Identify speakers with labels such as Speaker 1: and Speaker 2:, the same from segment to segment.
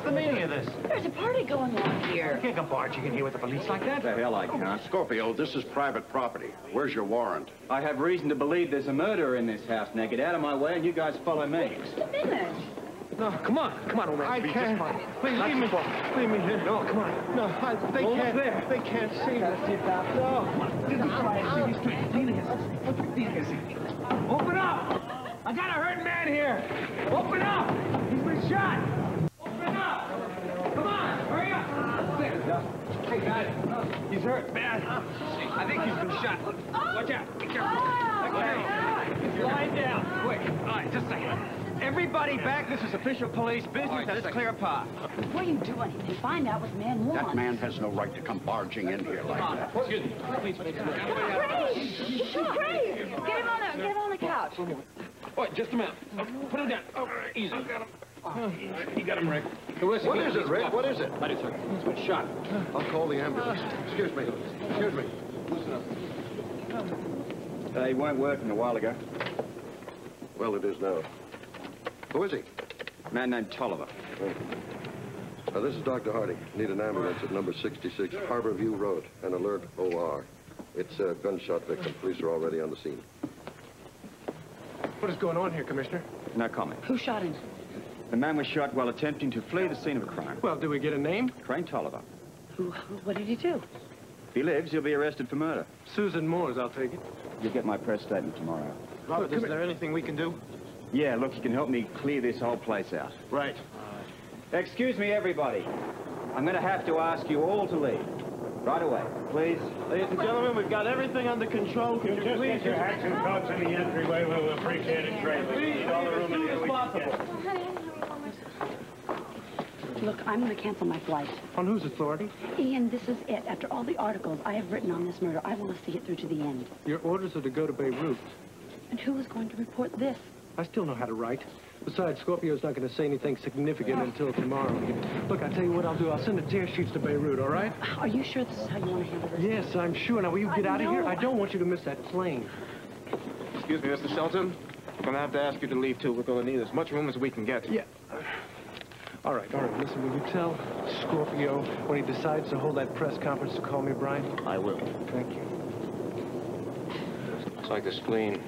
Speaker 1: the meaning of this?
Speaker 2: There's a party going on here.
Speaker 1: You can't come barging in here with the police like that.
Speaker 3: The hell I can't.
Speaker 4: Scorpio, this is private property. Where's your warrant?
Speaker 3: I have reason to believe there's a murderer in this house. Now get out of my way and you guys follow me.
Speaker 2: Just a minute.
Speaker 1: No, come on, old man.
Speaker 5: I can't. Please, leave me here.
Speaker 1: No, come on.
Speaker 5: No, they can't.
Speaker 1: There.
Speaker 5: They can't see me. No.
Speaker 1: Open up! I got a hurt man here. Open up! He's been shot. Open up! Come on, hurry up! Hey, guys, he's hurt bad. I think he's been shot. Watch out. Be careful. Okay. Lie down, quick. All right, just a second. Everybody back. This is official police business. Now, let's clear a path.
Speaker 2: Before you do anything, find out what the man wants.
Speaker 4: That man has no right to come barging in here like that.
Speaker 1: Excuse me. Please.
Speaker 2: Great! Get him on the couch.
Speaker 1: Wait, just a minute. Put him down. Oh, easy. You got him, Rick.
Speaker 5: What is it, Rick? What is it?
Speaker 1: Ready, sir. He's been shot.
Speaker 5: I'll call the ambulance. Excuse me.
Speaker 1: Listen up.
Speaker 3: They weren't working a while ago.
Speaker 5: Well, it is now. Who is he?
Speaker 3: A man named Tolliver.
Speaker 5: This is Dr. Hardy. Need an ambulance at number 66 Harborview Road. An alert OR. It's a gunshot victim. Police are already on the scene.
Speaker 1: What is going on here, Commissioner?
Speaker 3: No comment.
Speaker 2: Who shot him?
Speaker 3: The man was shot while attempting to flee the scene of a crime.
Speaker 1: Well, do we get a name?
Speaker 3: Crane Tolliver.
Speaker 2: What did he do?
Speaker 3: If he lives, he'll be arrested for murder.
Speaker 1: Susan Moore's, I'll take it.
Speaker 3: You'll get my press statement tomorrow.
Speaker 1: Robert, is there anything we can do?
Speaker 3: Yeah, look, you can help me clear this whole place out.
Speaker 1: Right.
Speaker 3: Excuse me, everybody. I'm going to have to ask you all to leave. Right away, please.
Speaker 1: Ladies and gentlemen, we've got everything under control. Could you
Speaker 6: Just
Speaker 1: please
Speaker 6: get your hats and coats in the entryway. We'll appreciate it greatly. We need all the room in here we can get.
Speaker 2: Look, I'm going to cancel my flight.
Speaker 1: On whose authority?
Speaker 2: Ian, this is it. After all the articles I have written on this murder, I want to see it through to the end.
Speaker 1: Your orders are to go to Beirut.
Speaker 2: And who is going to report this?
Speaker 1: I still know how to write. Besides, Scorpio's not going to say anything significant until tomorrow. Look, I'll tell you what I'll do. I'll send the tear sheets to Beirut, all right?
Speaker 2: Are you sure this is how you want to handle this?
Speaker 1: Yes, I'm sure. Now, will you get out of here? I don't want you to miss that plane.
Speaker 7: Excuse me, Mr. Shelton. I'm going to have to ask you to leave, too. We're going to need as much room as we can get.
Speaker 1: Yeah. All right. Listen, will you tell Scorpio when he decides to hold that press conference to call me, Brian?
Speaker 7: I will.
Speaker 1: Thank you.
Speaker 7: Looks like the spleen.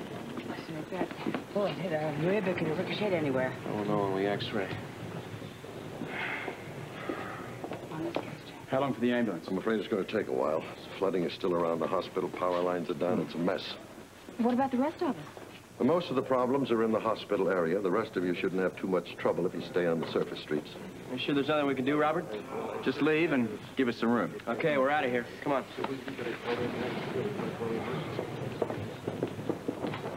Speaker 2: Listen, like that. Boy, it hit a rib. It could have ricocheted anywhere.
Speaker 7: Oh, no, when we x-ray.
Speaker 2: On this case,
Speaker 3: How long for the ambulance?
Speaker 5: I'm afraid it's going to take a while. Flooding is still around the hospital. Power lines are down. It's a mess.
Speaker 2: What about the rest of us?
Speaker 5: Most of the problems are in the hospital area. The rest of you shouldn't have too much trouble if you stay on the surface streets.
Speaker 3: You sure there's nothing we can do, Robert? Just leave and give us some room. Okay, we're out of here. Come on.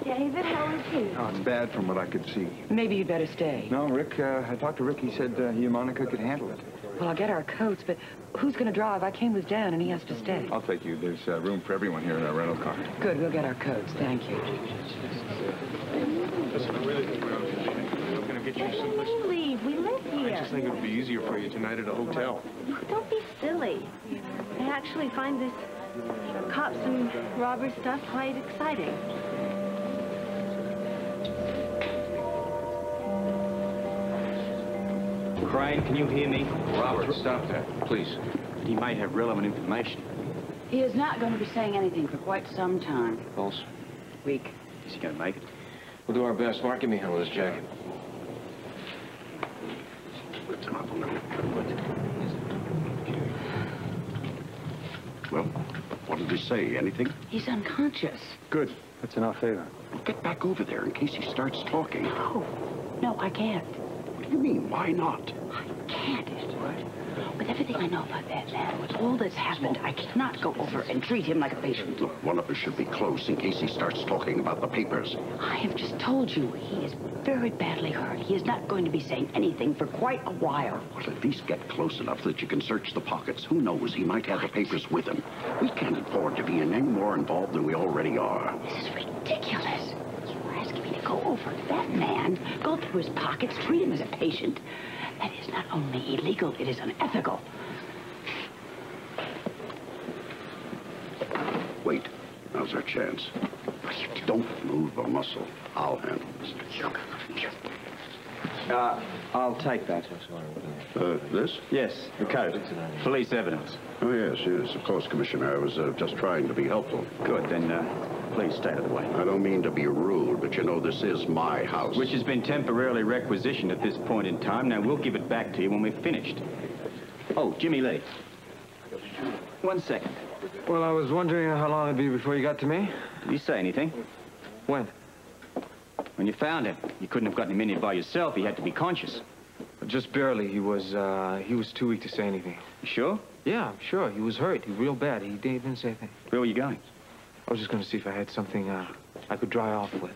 Speaker 2: David, how is he?
Speaker 8: Oh, it's bad from what I could see.
Speaker 2: Maybe you'd better stay.
Speaker 8: No, Rick, I talked to Rick. He said he and Monica could handle it.
Speaker 9: Well, I'll get our coats, but who's going to drive? I came with Dan, and he has to stay.
Speaker 8: I'll take you. There's room for everyone here in our rental car.
Speaker 9: Good, we'll get our coats. Thank you.
Speaker 7: Listen, I really think we're going to get you some...
Speaker 10: Leave. We live here.
Speaker 7: I just think it would be easier for you tonight at a hotel.
Speaker 10: Don't be silly. I actually find this cops and robbers stuff quite exciting.
Speaker 3: Crane, can you hear me?
Speaker 7: Robert, stop that, please.
Speaker 3: He might have relevant information.
Speaker 2: He is not going to be saying anything for quite some time.
Speaker 7: Pulse?
Speaker 2: Weak.
Speaker 3: Is he going to make it?
Speaker 7: We'll do our best. Mark, give me a hand with his jacket.
Speaker 4: Well, what did he say? Anything?
Speaker 2: He's unconscious.
Speaker 8: Good. That's in our favor.
Speaker 4: Get back over there in case he starts talking.
Speaker 2: No, I can't.
Speaker 4: What do you mean? Why not?
Speaker 2: I can't. With everything I know about that man, with all that's happened, I cannot go over and treat him like a patient.
Speaker 4: Look, one of us should be close in case he starts talking about the papers.
Speaker 2: I have just told you, he is very badly hurt. He is not going to be saying anything for quite a while.
Speaker 4: Well, at least get close enough that you can search the pockets. Who knows? He might have the papers with him. We can't afford to be in any more involved than we already are.
Speaker 2: This is ridiculous. You're asking me to go over to that man, go through his pockets, treat him as a patient. That is not only illegal, it is unethical.
Speaker 4: Wait. Now's our chance. Don't move a muscle. I'll handle this.
Speaker 3: I'll take that.
Speaker 4: This?
Speaker 3: Yes, the coat. Police evidence.
Speaker 4: Oh, yes, of course, Commissioner. I was just trying to be helpful.
Speaker 3: Good, then please stay out of the way.
Speaker 4: I don't mean to be rude, but you know, this is my house.
Speaker 3: Which has been temporarily requisitioned at this point in time. Now, we'll give it back to you when we're finished. Oh, Jimmy Lee. 1 second.
Speaker 8: Well, I was wondering how long it'd be before you got to me.
Speaker 3: Did you say anything?
Speaker 8: When?
Speaker 3: When you found him. You couldn't have gotten him in here by yourself. He had to be conscious.
Speaker 8: Just barely. He was too weak to say anything.
Speaker 3: You sure?
Speaker 8: Yeah, I'm sure. He was hurt. He was real bad. He didn't say anything.
Speaker 3: Where were you going?
Speaker 8: I was just going to see if I had something I could dry off with.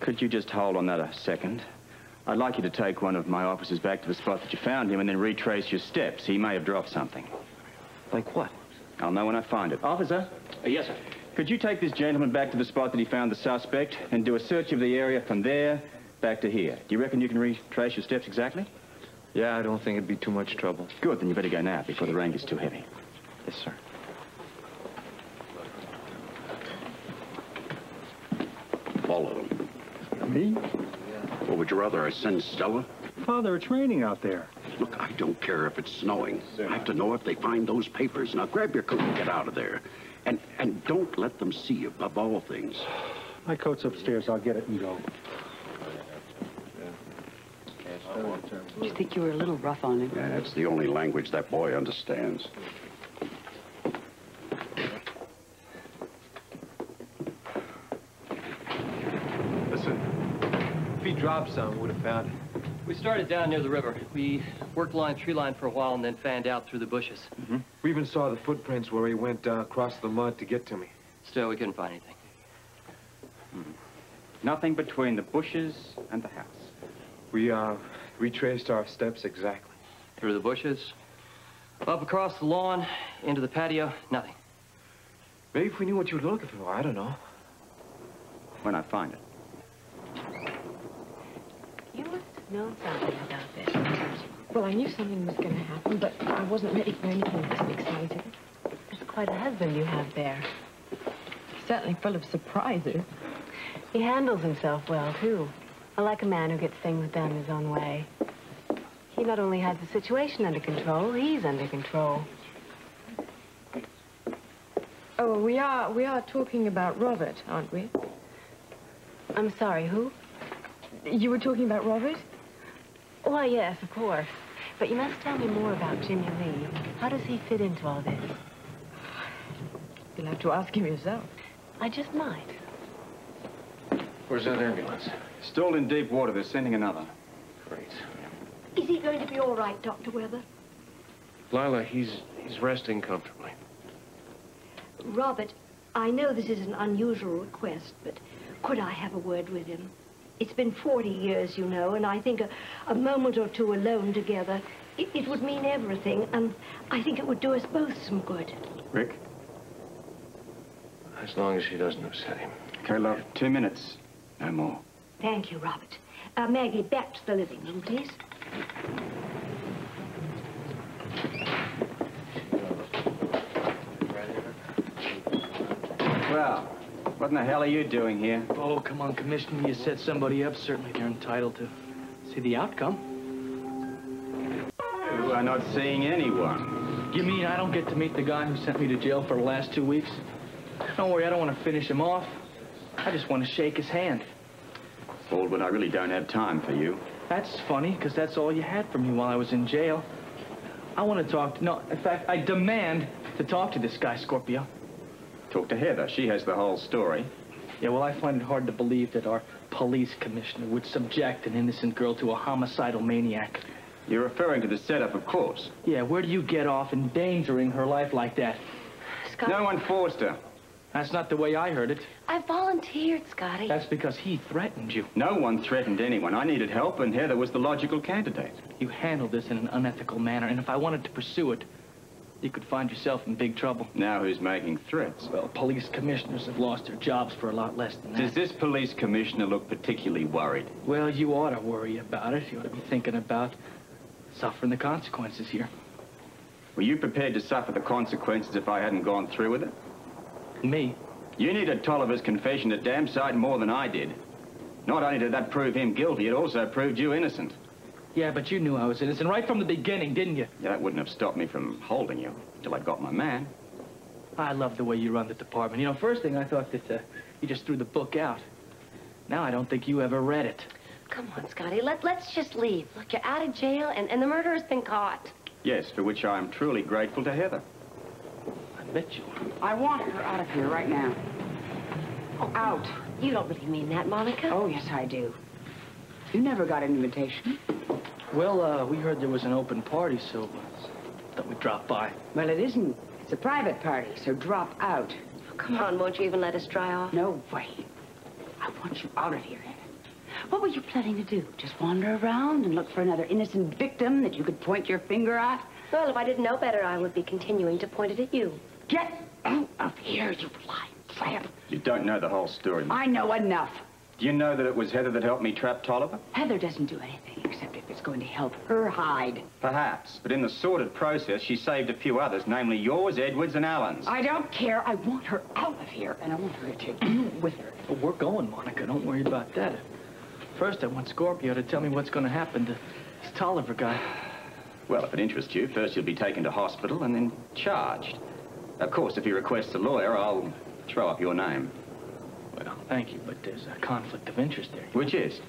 Speaker 3: Could you just hold on that a second? I'd like you to take one of my officers back to the spot that you found him and then retrace your steps. He may have dropped something.
Speaker 8: Like what?
Speaker 3: I'll know when I find it. Officer?
Speaker 11: Yes, sir.
Speaker 3: Could you take this gentleman back to the spot that he found the suspect and do a search of the area from there back to here? Do you reckon you can retrace your steps exactly?
Speaker 8: Yeah, I don't think it'd be too much trouble.
Speaker 3: Good, then you better go now before the rain gets too heavy.
Speaker 8: Yes, sir.
Speaker 4: All of them.
Speaker 6: Me?
Speaker 4: Or would you rather I send Stella?
Speaker 6: Father, it's raining out there.
Speaker 4: Look, I don't care if it's snowing. I have to know if they find those papers. Now, grab your coat and get out of there. And don't let them see you, above all things.
Speaker 6: My coat's upstairs. I'll get it and go.
Speaker 2: You think you were a little rough on him?
Speaker 4: Yeah, it's the only language that boy understands.
Speaker 8: Listen, if he dropped some, we would have found it.
Speaker 11: We started down near the river. We worked tree line for a while and then fanned out through the bushes.
Speaker 8: Mm-hmm. We even saw the footprints where he went across the mud to get to me.
Speaker 11: Still, we couldn't find anything.
Speaker 3: Nothing between the bushes and the house.
Speaker 8: We retraced our steps exactly.
Speaker 11: Through the bushes, up across the lawn, into the patio, nothing.
Speaker 8: Maybe if we knew what you were looking for, I don't know.
Speaker 3: When I find it.
Speaker 10: You must have known something about this.
Speaker 9: Well, I knew something was going to happen, but I wasn't ready for anything this exciting.
Speaker 10: It's quite a husband you have there.
Speaker 9: Certainly full of surprises.
Speaker 10: He handles himself well, too. I like a man who gets things done his own way. He not only has the situation under control, he's under control.
Speaker 9: Oh, we are talking about Robert, aren't we?
Speaker 10: I'm sorry, who?
Speaker 9: You were talking about Robert?
Speaker 10: Why, yes, of course. But you must tell me more about Jimmy Lee. How does he fit into all this?
Speaker 9: You'll have to ask him yourself.
Speaker 10: I just might.
Speaker 11: Where's that ambulance?
Speaker 3: Stalled in deep water. They're sending another.
Speaker 11: Great.
Speaker 12: Is he going to be all right, Dr. Weber?
Speaker 11: Lila, he's resting comfortably.
Speaker 12: Robert, I know this is an unusual request, but could I have a word with him? It's been 40 years, you know, and I think a moment or two alone together, it would mean everything, and I think it would do us both some good.
Speaker 3: Rick?
Speaker 11: As long as she doesn't upset him.
Speaker 3: Okay, love. 2 minutes. No more.
Speaker 12: Thank you, Robert. Maggie, back to the living room, please.
Speaker 3: Well, what in the hell are you doing here?
Speaker 13: Oh, come on, Commissioner. You set somebody up. Certainly they're entitled to see the outcome.
Speaker 3: You are not seeing anyone.
Speaker 13: You mean I don't get to meet the guy who sent me to jail for the last 2 weeks? Don't worry, I don't want to finish him off. I just want to shake his hand.
Speaker 3: Baldwin, I really don't have time for you.
Speaker 13: That's funny, because that's all you had from me while I was in jail. I want to talk to... No, in fact, I demand to talk to this guy, Scorpio.
Speaker 3: Talk to Heather. She has the whole story.
Speaker 13: Yeah, well, I find it hard to believe that our police commissioner would subject an innocent girl to a homicidal maniac.
Speaker 3: You're referring to the setup, of course.
Speaker 13: Yeah, where do you get off endangering her life like that?
Speaker 12: Scotty.
Speaker 3: No one forced her.
Speaker 13: That's not the way I heard it.
Speaker 12: I volunteered, Scotty.
Speaker 13: That's because he threatened you.
Speaker 3: No one threatened anyone. I needed help, and Heather was the logical candidate.
Speaker 13: You handled this in an unethical manner, and if I wanted to pursue it, you could find yourself in big trouble.
Speaker 3: Now who's making threats?
Speaker 13: Well, police commissioners have lost their jobs for a lot less than that.
Speaker 3: Does this police commissioner look particularly worried?
Speaker 13: Well, you ought to worry about it. You ought to be thinking about suffering the consequences here.
Speaker 3: Were you prepared to suffer the consequences if I hadn't gone through with it?
Speaker 13: Me?
Speaker 3: You needed Tolliver's confession a damn sight more than I did. Not only did that prove him guilty, it also proved you innocent.
Speaker 13: Yeah, but you knew I was innocent right from the beginning, didn't you?
Speaker 3: Yeah, that wouldn't have stopped me from holding you till I got my man.
Speaker 13: I love the way you run the department. You know, first thing I thought that you just threw the book out. Now I don't think you ever read it.
Speaker 14: Come on, Scotty, let's just leave. Look, you're out of jail, and the murderer's been caught.
Speaker 3: Yes, for which I am truly grateful to Heather.
Speaker 13: I bet you are.
Speaker 2: I want her out of here right now.
Speaker 14: Oh, out. You don't really mean that, Monica.
Speaker 2: Oh, yes, I do. You never got an invitation.
Speaker 13: Well, we heard there was an open party, so thought we'd drop by.
Speaker 2: Well, it isn't. It's a private party, so drop out.
Speaker 14: Oh, come on, won't you even let us dry off?
Speaker 2: No way. I want you out of here. What were you planning to do? Just wander around and look for another innocent victim that you could point your finger at?
Speaker 14: Well, if I didn't know better, I would be continuing to point it at you.
Speaker 2: Get out of here, you lying tramp.
Speaker 3: You don't know the whole story.
Speaker 2: I know enough.
Speaker 3: Do you know that it was Heather that helped me trap Tolliver?
Speaker 2: Heather doesn't do anything except if it's going to help her hide.
Speaker 3: Perhaps, but in the sordid process, she saved a few others, namely yours, Edward's, and Alan's.
Speaker 2: I don't care. I want her out of here, and I want her to take you with her.
Speaker 13: Well, we're going, Monica. Don't worry about that. First, I want Scorpio to tell me what's going to happen to this Tolliver guy.
Speaker 3: Well, if it interests you, first you'll be taken to hospital and then charged. Of course, if he requests a lawyer, I'll throw up your name.
Speaker 13: Well, thank you, but there's a conflict of interest there.
Speaker 3: Which is?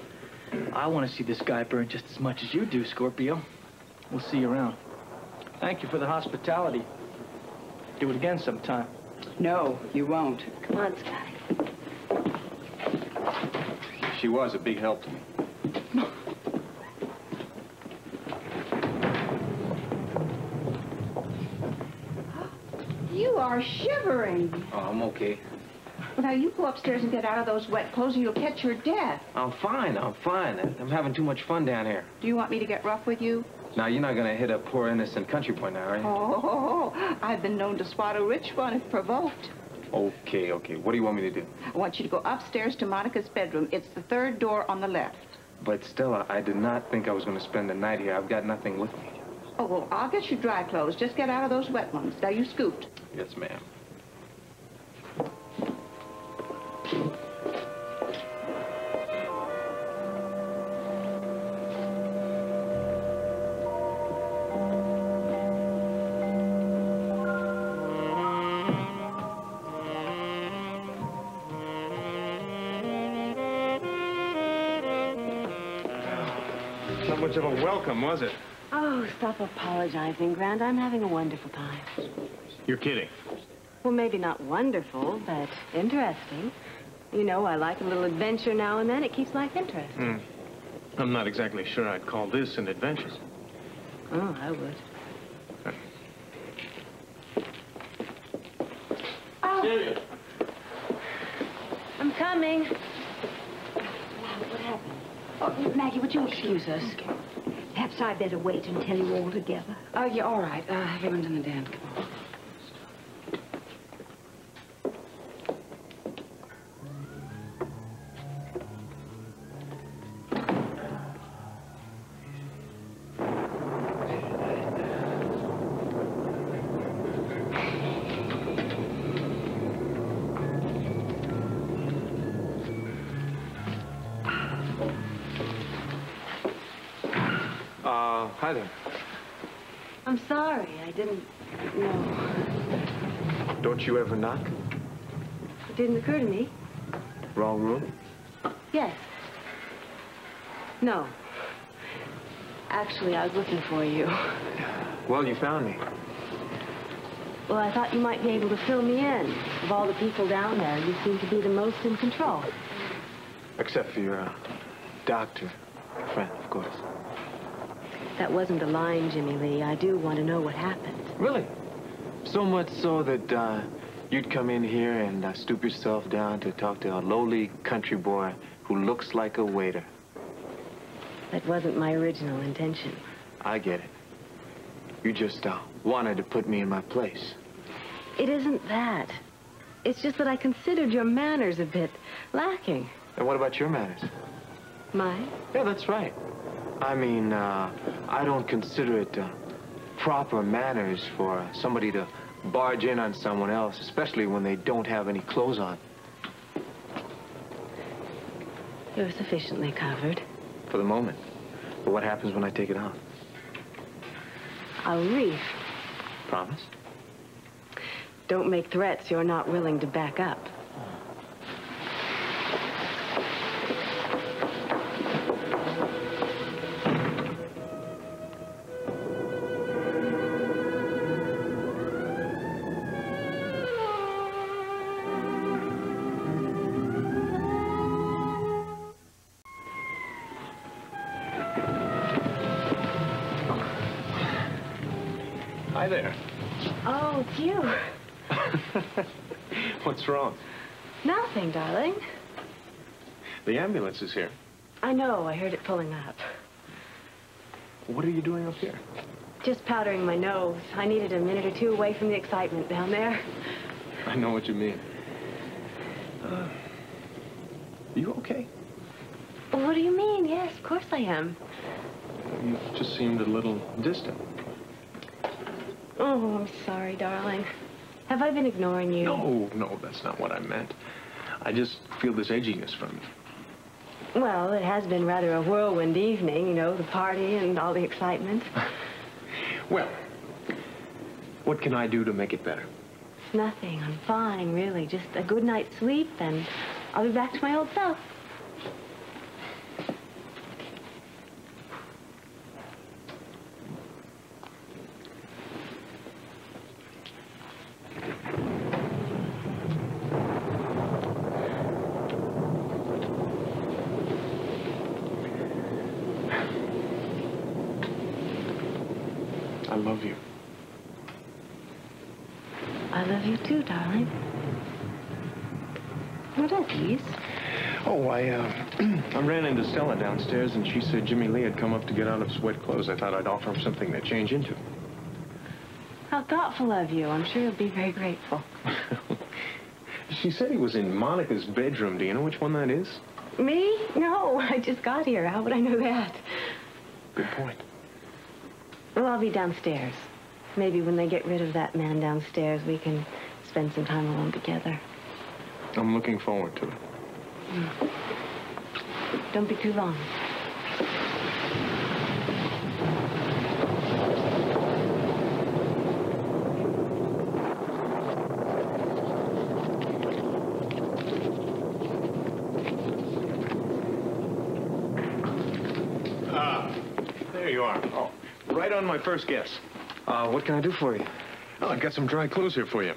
Speaker 13: I want to see this guy burn just as much as you do, Scorpio. We'll see you around. Thank you for the hospitality. Do it again sometime.
Speaker 2: No, you won't.
Speaker 14: Come on, Scotty.
Speaker 3: She was a big help to me.
Speaker 15: You are shivering.
Speaker 7: Oh, I'm okay.
Speaker 15: Well, now, you go upstairs and get out of those wet clothes or you'll catch your death.
Speaker 7: I'm fine. I'm having too much fun down here.
Speaker 15: Do you want me to get rough with you?
Speaker 7: Now, you're not going to hit a poor, innocent country boy now, are you?
Speaker 15: Oh, I've been known to swat a rich one if provoked.
Speaker 7: Okay. What do you want me to do?
Speaker 15: I want you to go upstairs to Monica's bedroom. It's the third door on the left.
Speaker 7: But, Stella, I did not think I was going to spend the night here. I've got nothing with me.
Speaker 15: Oh, well, I'll get you dry clothes. Just get out of those wet ones. Now, you scooped.
Speaker 7: Yes, ma'am.
Speaker 6: Not much of a welcome, was it?
Speaker 10: Oh, stop apologizing, Grant. I'm having a wonderful time.
Speaker 6: You're kidding.
Speaker 10: Well, maybe not wonderful, but interesting. You know, I like a little adventure now and then. It keeps life interesting.
Speaker 6: I'm not exactly sure I'd call this an adventure.
Speaker 10: Oh, I would.
Speaker 15: Oh.
Speaker 6: Celia.
Speaker 10: I'm coming.
Speaker 2: What happened? Oh, Maggie, would you excuse us?
Speaker 12: Perhaps I'd better wait and tell you all together.
Speaker 2: Oh, yeah, all right. Everyone's in the den. Come on.
Speaker 7: Hi there.
Speaker 10: I'm sorry. I didn't know.
Speaker 7: Don't you ever knock?
Speaker 10: It didn't occur to me.
Speaker 7: Wrong room?
Speaker 10: Yes. No. Actually, I was looking for you.
Speaker 7: Well, you found me.
Speaker 10: Well, I thought you might be able to fill me in. Of all the people down there, you seem to be the most in control.
Speaker 7: Except for your doctor friend, of course.
Speaker 10: That wasn't the line, Jimmy Lee. I do want to know what happened.
Speaker 7: Really? So much so that you'd come in here and stoop yourself down to talk to a lowly country boy who looks like a waiter.
Speaker 10: That wasn't my original intention.
Speaker 7: I get it. You just wanted to put me in my place.
Speaker 10: It isn't that. It's just that I considered your manners a bit lacking.
Speaker 7: And what about your manners?
Speaker 10: Mine?
Speaker 7: Yeah, that's right. I mean, I don't consider it proper manners for somebody to barge in on someone else, especially when they don't have any clothes on.
Speaker 10: You're sufficiently covered.
Speaker 7: For the moment. But what happens when I take it out?
Speaker 10: I'll leave.
Speaker 7: Promise?
Speaker 10: Don't make threats you're not willing to back up.
Speaker 7: Hi there.
Speaker 10: Oh, it's you.
Speaker 7: What's wrong?
Speaker 10: Nothing, darling.
Speaker 7: The ambulance is here.
Speaker 10: I know. I heard it pulling up.
Speaker 7: What are you doing up here?
Speaker 10: Just powdering my nose. I needed a minute or two away from the excitement down there.
Speaker 7: I know what you mean. You okay?
Speaker 10: What do you mean? Yes, of course I am.
Speaker 7: You just seemed a little distant.
Speaker 10: Oh, I'm sorry, darling. Have I been ignoring you?
Speaker 7: No, that's not what I meant. I just feel this edginess from you.
Speaker 10: Well, it has been rather a whirlwind evening, you know, the party and all the excitement.
Speaker 7: Well, what can I do to make it better?
Speaker 10: It's nothing. I'm fine, really. Just a good night's sleep, and I'll be back to my old self.
Speaker 7: I love you.
Speaker 10: I love you too, darling. What are these?
Speaker 7: Oh, I ran into Stella downstairs, and she said Jimmy Lee had come up to get out of his wet clothes. I thought I'd offer him something to change into.
Speaker 10: How thoughtful of you. I'm sure he'll be very grateful.
Speaker 7: She said he was in Monica's bedroom. Do you know which one that is?
Speaker 10: Me? No, I just got here. How would I know that?
Speaker 7: Good point.
Speaker 10: Well, I'll be downstairs. Maybe when they get rid of that man downstairs, we can spend some time alone together.
Speaker 7: I'm looking forward to it.
Speaker 10: Don't be too long.
Speaker 7: There you are. Oh, right on my first guess.
Speaker 8: What can I do for you?
Speaker 7: Oh, I've got some dry clothes here for you.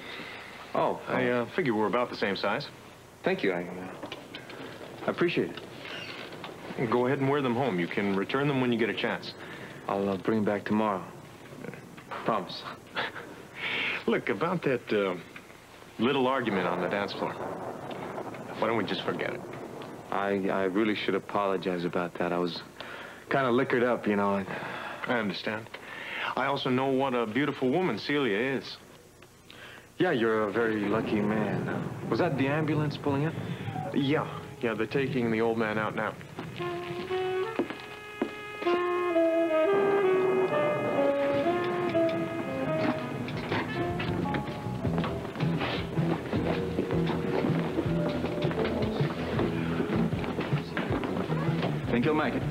Speaker 8: Oh,
Speaker 7: I figure we're about the same size.
Speaker 8: Thank you. I appreciate it.
Speaker 7: Go ahead and wear them home. You can return them when you get a chance.
Speaker 8: I'll bring them back tomorrow. Promise.
Speaker 7: Look, about that little argument on the dance floor. Why don't we just forget it?
Speaker 8: I really should apologize about that. I was kind of liquored up, you know.
Speaker 7: I understand. I also know what a beautiful woman Celia is.
Speaker 8: Yeah, you're a very lucky man. Was that the ambulance pulling in?
Speaker 7: Yeah, they're taking the old man out now.
Speaker 3: Think you'll make it?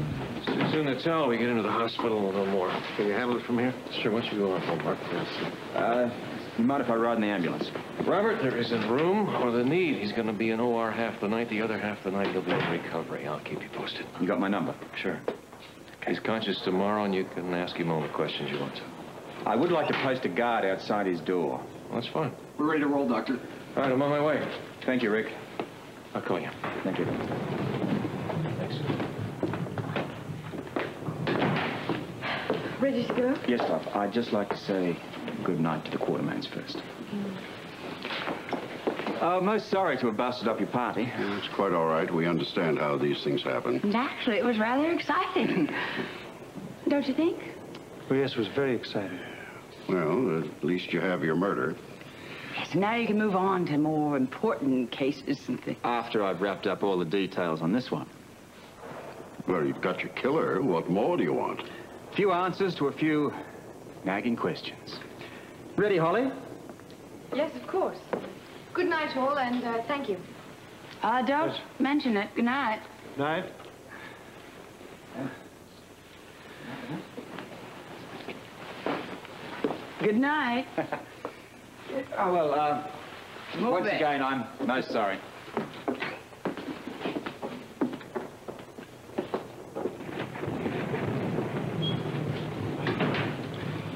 Speaker 16: As soon as we get into the hospital, we'll know more. Can you handle it from here? Sure. Why don't you go on, Holt?
Speaker 3: You mind if I ride in the ambulance?
Speaker 16: Robert, there isn't room or the need. He's going to be in OR half the night. The other half the night, he'll be in recovery. I'll keep you posted.
Speaker 3: You got my number?
Speaker 16: Sure. He's conscious tomorrow, and you can ask him all the questions you want to.
Speaker 3: I would like to post a guard outside his door.
Speaker 16: Well, that's fine.
Speaker 3: We're ready to roll, Doctor.
Speaker 16: All right, I'm on my way.
Speaker 3: Thank you, Rick.
Speaker 16: I'll call you.
Speaker 3: Thank you.
Speaker 16: Thanks.
Speaker 9: Ready to go?
Speaker 3: Yes, love. I'd just like to say good night to the quartermains first. Most sorry to have busted up your party.
Speaker 4: Yeah, it's quite all right. We understand how these things happen.
Speaker 2: And actually, it was rather exciting. Don't you think?
Speaker 8: Oh, yes, it was very exciting.
Speaker 4: Well, at least you have your murder.
Speaker 2: Yes, now you can move on to more important cases and things.
Speaker 3: After I've wrapped up all the details on this one.
Speaker 4: Well, you've got your killer. What more do you want?
Speaker 3: A few answers to a few nagging questions. Ready, Holly?
Speaker 9: Yes, of course. Good night, all, and thank you.
Speaker 2: Don't mention it. Good night.
Speaker 8: Night.
Speaker 2: Good night.
Speaker 3: Oh, well,
Speaker 2: Move
Speaker 3: once
Speaker 2: it.
Speaker 3: again, I'm most sorry.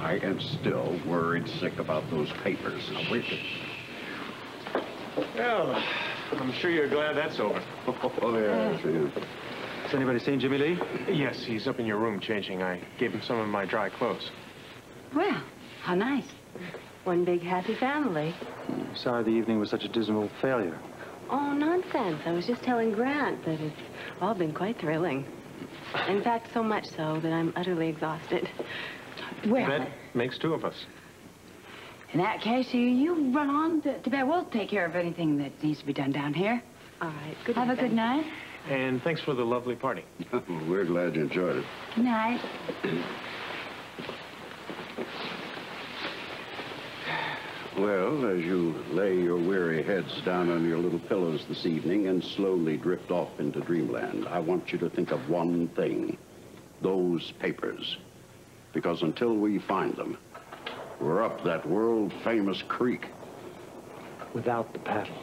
Speaker 4: I am still worried sick about those papers. Now, wait.
Speaker 8: Well, I'm sure you're glad that's over.
Speaker 4: Oh, yeah, sure.
Speaker 3: Has anybody seen Jimmy Lee?
Speaker 8: Yes, he's up in your room changing. I gave him some of my dry clothes.
Speaker 2: Well, how nice.
Speaker 10: One big happy family.
Speaker 3: Sorry the evening was such a dismal failure.
Speaker 10: Oh, nonsense. I was just telling Grant that it's all been quite thrilling. In fact, so much so that I'm utterly exhausted.
Speaker 2: Well,
Speaker 8: That makes two of us.
Speaker 2: in that case, you run on to bed. We'll take care of anything that needs to be done down here.
Speaker 10: All right. Good
Speaker 2: Have
Speaker 10: night,
Speaker 2: a good
Speaker 10: then.
Speaker 2: night.
Speaker 8: And thanks for the lovely party.
Speaker 5: We're glad you enjoyed it.
Speaker 2: Good night.
Speaker 4: Well, as you lay your weary heads down on your little pillows this evening and slowly drift off into dreamland, I want you to think of one thing. Those papers. Because until we find them, we're up that world-famous creek.
Speaker 8: Without the paddle.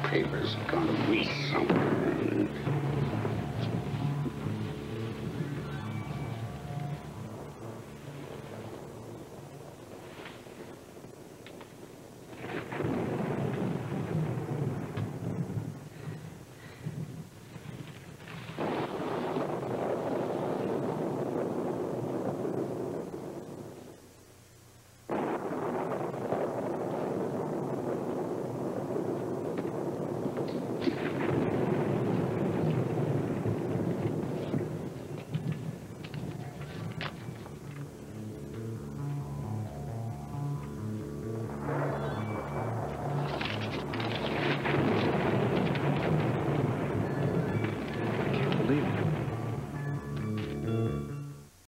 Speaker 4: Papers have gone